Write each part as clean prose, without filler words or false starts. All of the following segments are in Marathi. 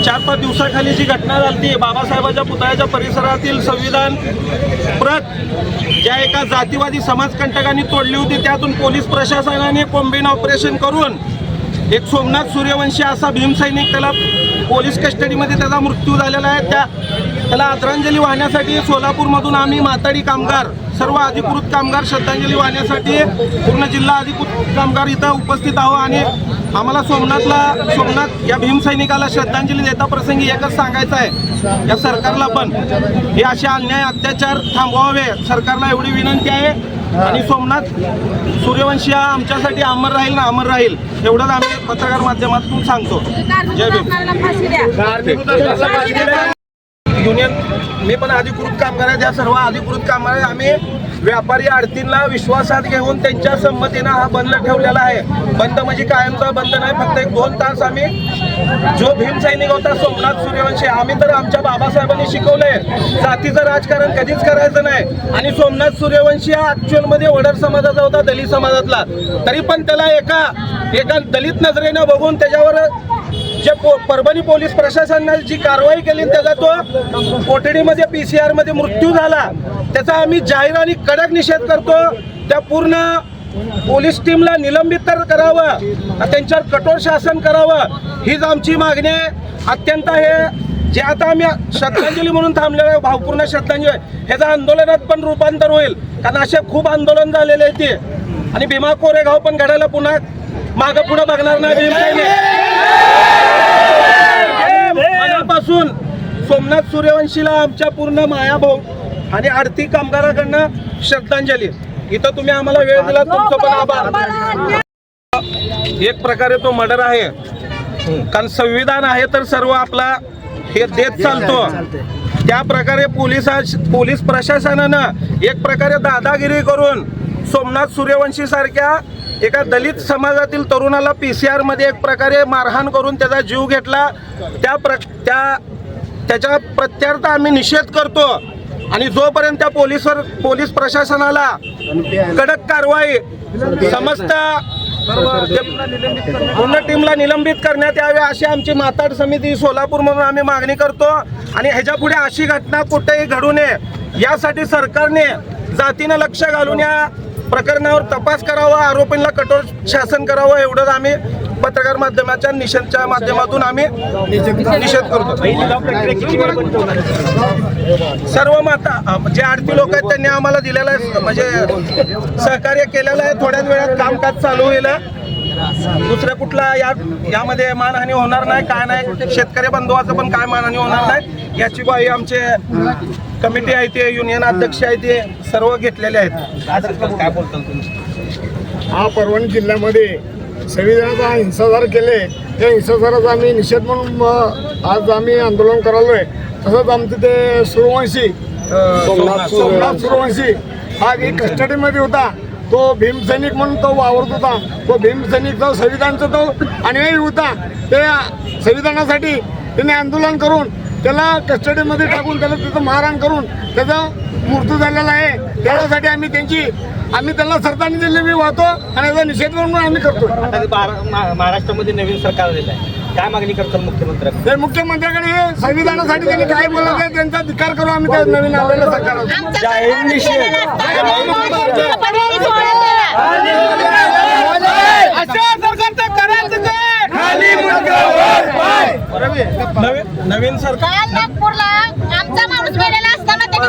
4-5 दिवसाखाली जी घटना झाली बाबासाहेबांच्या पुतळ्याच्या परिसरातील संविधान प्रत ज्या एका जातीवादी समाजकंटकांनी तोडली होती, त्यातून पोलीस प्रशासनाने कॉम्बिन ऑपरेशन करून एक सोमनाथ सूर्यवंशी असा भीमसैनिक त्याला पोलीस कस्टडीमध्ये त्याचा मृत्यू झालेला आहे। त्याला आदरांजली वाहण्यासाठी सोलापूरमधून आम्ही माताडी कामगार सर्व अधिकृत कामगार श्रद्धांजली वाहण्यासाठी पूर्ण जिल्हा अधिकृत कामगार इथं उपस्थित आहोत आणि आम्हाला सोमनाथ या भीमसैनिकाला श्रद्धांजली देता प्रसंगी एकच सांगायचं आहे, या सरकारला पण हे असे अन्याय अत्याचार थांबवावे, सरकारला एवढी विनंती आहे। आणि सोमनाथ सूर्यवंशी हा आमच्यासाठी अमर राहील ना अमर राहील एवढंच आम्ही पत्रकार माध्यमातून सांगतो। जय भीम। युनियन मी पण अधिकृत कामगार आहे, त्या सर्व अधिकृत कामगार आम्ही व्यापारी आडतींना विश्वासात घेऊन त्यांच्या संमतीनं हा बंद ठेवलेला आहे। बंद म्हणजे कायमचा बंद नाही, फक्त 1-2 तास आम्ही जो भीमसैनिक होता सोमनाथ सूर्यवंशी, आम्ही तर आमच्या बाबासाहेबांनी शिकवलंय जातीचं राजकारण कधीच करायचं नाही। आणि सोमनाथ सूर्यवंशी हा ॲक्च्युअलमध्ये वडर समाजाचा होता, दलित समाजातला, तरी पण त्याला एका दलित नजरेनं बघून त्याच्यावर जे परभणी पोलीस प्रशासनाने जी कारवाई केली त्याचा तो कोठडीमध्ये PCR मध्ये मृत्यू झाला, त्याचा आम्ही जाहीर आणि कडक निषेध करतो। त्या पूर्ण पोलीस टीमला निलंबित तर करावं, त्यांच्यावर कठोर शासन करावं, हीच आमची मागणी आहे। अत्यंत हे जे आता आम्ही श्रद्धांजली म्हणून थांबलेलं आहे, भावपूर्ण श्रद्धांजली, ह्याचं आंदोलनात पण रूपांतर होईल, कारण असे खूप आंदोलन झालेले आहे ते। आणि भीमा कोरेगाव पण घडायला पुन्हा मागं पुढे बघणार नाही। मनापासून सोमनाथ सूर्यवंशीला आमच्या पूर्ण मायाभाऊ आणि आरती कामगाराकडनं श्रद्धांजली। इथं तुम्ही आम्हाला वेळ दिला, तुमचं पण आभार। एक प्रकारे तो मर्डर आहे, कारण संविधान आहे तर सर्व आपला हे देत चालतो, त्या प्रकारे पोलीस प्रशासनानं एक प्रकारे दादागिरी करून सोमनाथ सूर्यवंशी सारख्या एका दलित समाजातील तरुणाला PCR मध्ये एक प्रकारे मारहाण करून त्याचा जीव घेतला। त्याच्या प्रत्यार्थ आम्ही निषेध करतो आणि जोपर्यंत त्या पोलीस प्रशासनाला कडक कारवाई समस्त पूर्ण टीमला निलंबित करण्यात यावे अशी आमची माताड समिती सोलापूर म्हणून आम्ही मागणी करतो। आणि ह्याच्या पुढे अशी घटना कुठेही घडू नये यासाठी सरकारने जातीनं लक्ष घालून या प्रकरणावर तपास करावा, आरोपींना कठोर शासन करावं, एवढंच आम्ही पत्रकार माध्यमाच्या निषेधच्या माध्यमातून आम्ही निषेध करतो। सर्व माता जे आडती लोक आहेत त्यांनी आम्हाला दिलेलं आहे, म्हणजे सहकार्य केलेलं आहे। थोड्याच वेळात कामकाज चालू होईल, दुसऱ्या कुठला यामध्ये मानहानी होणार नाही, काय नाही, शेतकरी बंधुवाचं पण काय मानहानी होणार नाही याची ग्वाही आमचे कमिटी आहे ते युनियन अध्यक्ष आहे ते सर्व घेतलेले आहेत। काय बोलताल तुम्ही? हा परभणी जिल्ह्यामध्ये संविधानाचा हिंसाचार केले, त्या हिंसाचाराचा आम्ही निषेध म्हणून आज आम्ही आंदोलन करालोय। तसंच आमचं ते सूर्यवंशी सोमनाथ सूर्यवंशी हा एक कस्टडीमध्ये होता, तो भीमसैनिक म्हणून तो वावरत होता, तो भीमसैनिक जो संविधानचा तो अनुयायी होता, त्या संविधानासाठी त्याने आंदोलन करून त्याला कस्टडीमध्ये टाकून त्याला तिथं मारहाण करून त्याचा मृत्यू झालेला आहे। त्यासाठी आम्ही त्यांना श्रद्धांजली वाहतो आणि याचा निषेध म्हणून आम्ही करतो। महाराष्ट्रामध्ये नवीन सरकार आलेलं आहे, काय मागणी करतात मुख्यमंत्र्यांकडे? मुख्यमंत्र्यांकडे हे संविधानासाठी त्यांनी काय बोलत आहे त्यांचा धिक्कार करू आम्ही त्या नवीन आलेल्या सरकारवर जाहीर निषेध। नवीन सरकार नागपूरला आमचा माणूस गेलेला असताना त्यांनी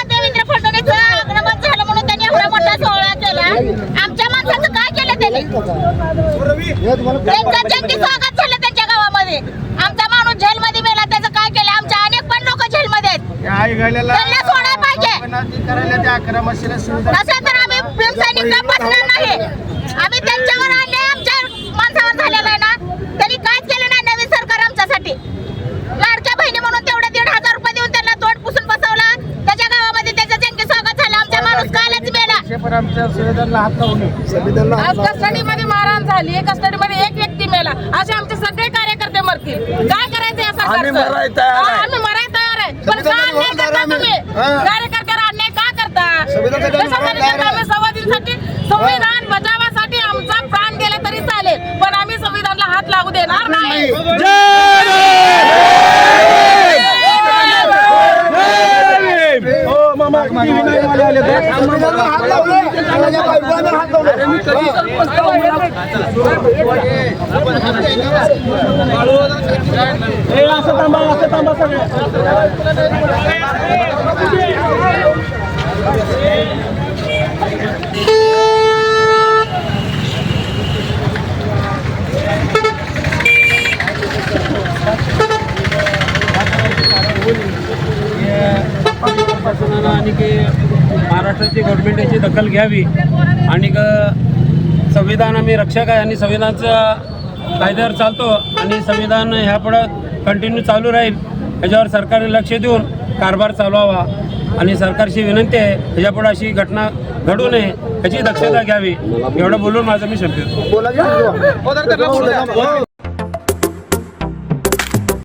देवेंद्र फडणवीसचं आक्रमण झालं म्हणून त्यांनी एवढा मोठा सोहळा केला। आमच्या माणसाचं काय केलं त्यांनी? त्यांचं जंगी स्वागत झालं त्यांच्या गावामध्ये। आमचा माणूस जेलमध्ये मेला, त्याचं काय केलं? आमच्या अनेक पण लोक जेलमध्ये आहेत, त्यांना सोडायला पाहिजे। असं तर आम्ही भीमसैनिक बसणार नाही, आम्ही त्यांच्यावर आणले, आमच्या माणसावर आमच्या संविधानाला हात लावू नये. आज कस्टडीमध्ये मारहाण झाली, कस्टडीमध्ये एक व्यक्ती मेला, असे आमचे सगळे कार्यकर्ते मरतील. काय करायचं या सरकारचं? आम्ही मराय तयार आहे. आम्ही मराय तयार आहे, पण का अन्याय करता तुम्ही? कार्यकर्त्याला अन्याय का करता? कशासाठी करता? आम्ही संविधान बचावासाठी आमचा प्राण गेला तरी चालेल, पण आम्ही संविधानाला हात लागू देणार नाही. हो मामा TV नाही वाले आले तर. असं थांबा सगळे. प्रशासनानं आणि महाराष्ट्राची गव्हर्नमेंट याची दखल घ्यावी आणि संविधान आम्ही रक्षक आहे आणि संविधानाच्या कायद्यावर चालतो आणि संविधान ह्यापुढं कंटिन्यू चालू राहील. ह्याच्यावर सरकारने लक्ष देऊन कारभार चालवावा आणि सरकारची विनंती आहे ह्याच्यापुढे अशी घटना घडू नये याची दक्षता घ्यावी. एवढं बोलून माझं मी संपवतो.